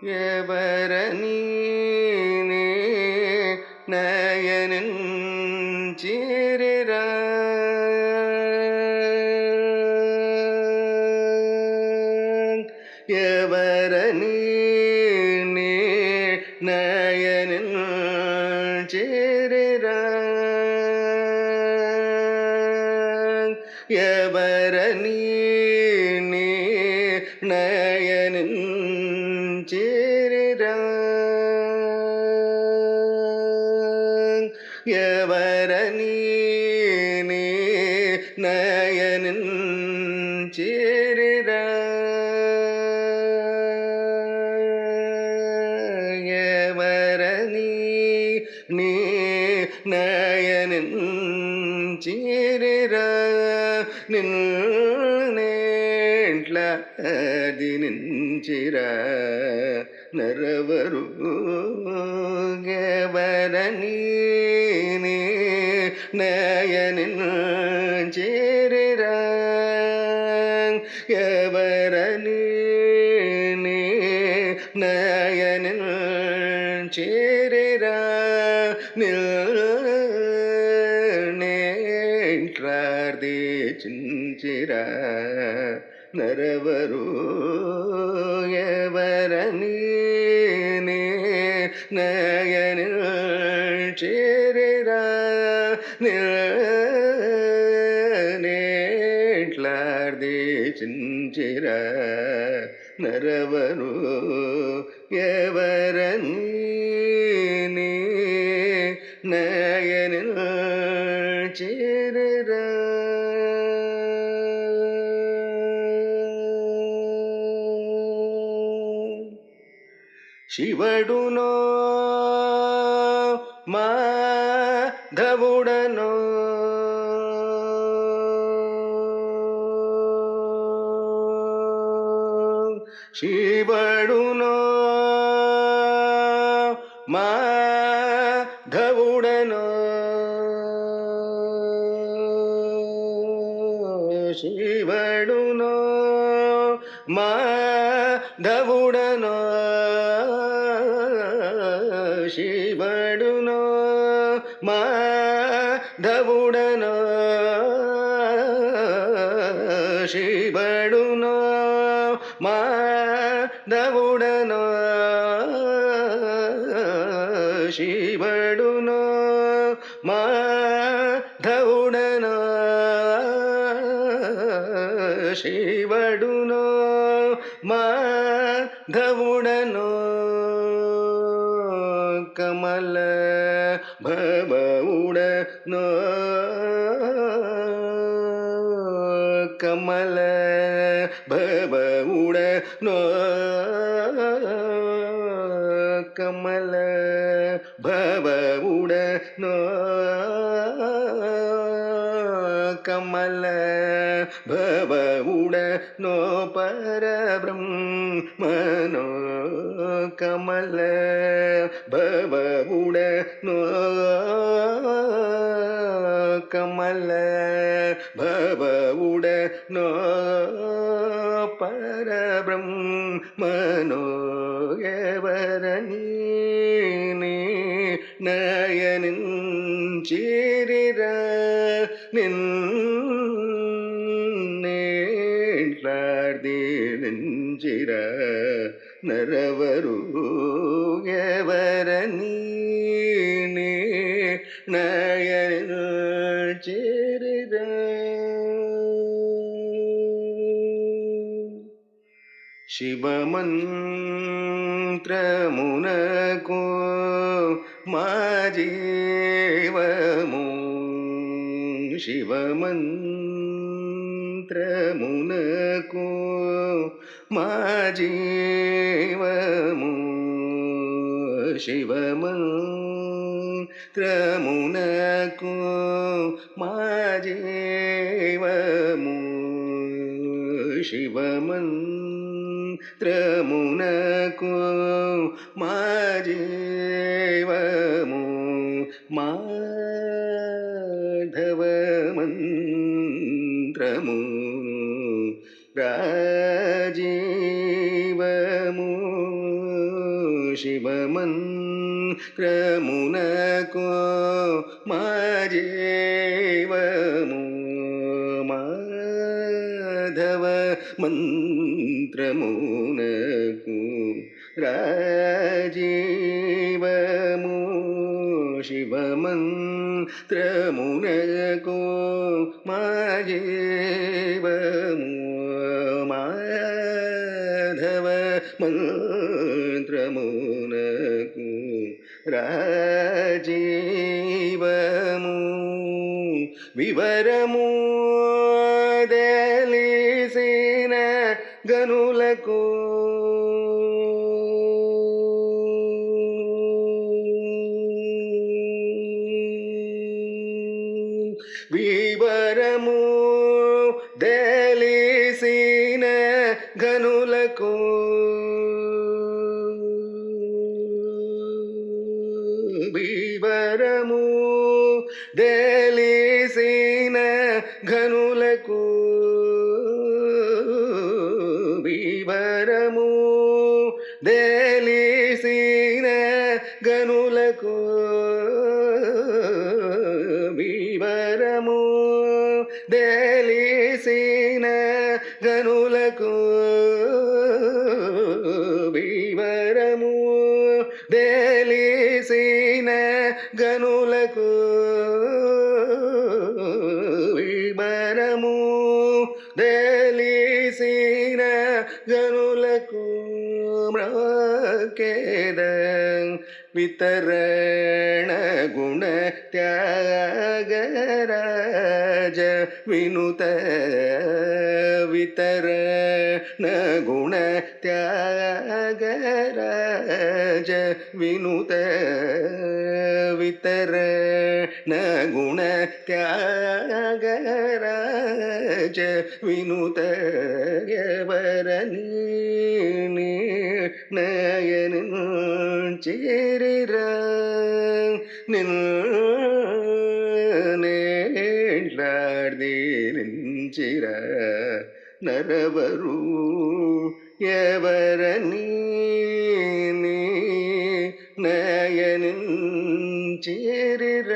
ఎవరని నయనం చేరరా ఎవరని నయనం చేరరా ఎవరని నయనం చేరరా ఎవరని నయనం చేరరా ఎవరని నయనం చేరరా నిన్నేంట్ల దినించిరా నరవరు ఎవరని నయనం చేరరా ఎవరని నయనం చేరరా చించిరా నరవరు ఎవరని నయనం చేరరా చించిరా నరవరు ఎవరని నయనం చేరరా శివడునో మాధవుడనో శివడునో మాధవుడనో శివడునో మాధవుడనో శివడునో మాధవుడనో శివడునో మాధవుడనో శివడునో మాధవుడనో శివడునో మాధవుడనో కమల భవవుడనో కమల భవవుడనో కమల భవవుడనో కమల భవవుడనో పరబ్రహ్మనో కమల భవవుడనో కమల భవవుడనో పరబ్రహ్మనో ఎవరని నయనం చేరరా నిన్నేంట్లార్దించిరా నరవరు ఎవరని నయనం చేరరా శివమంత్రమునకు మా జీవము శివమంత్రమునకు మా జీవము శివమంత్రమునకు మా జీవము శివమంత్రమునకు మా జీవము మాధవమంత్రము రాజీవము శివమంత్రమునకు మా జీవము మాధవ మంత్రమునకు రాజీవము శివమంత్రమునకు మా జీవము మాధవ మంత్రమునకు రాజీవము వివరము తెలిసిన గనులకు వివరము తెలిసిన గనులకు వివరము తెలిసిన గనులకు వివరము తెలిసిన గనులకు వివరము తెలిసిన గనులకు వివరము తెలిసిన గనులకు వివరము తెలిసిన గనులకు మ్రకేద వితరణ గుణ త్యాగరాజ వినుత వితరణ గుణ త్యాగరాజ వినుత వితరణ గుణ త్యాగరాజ వినుత ఎవరని నయన చేరిర నిన్నేడ్లాడిరించిర నరవరు ఎవరని నయన చేరిర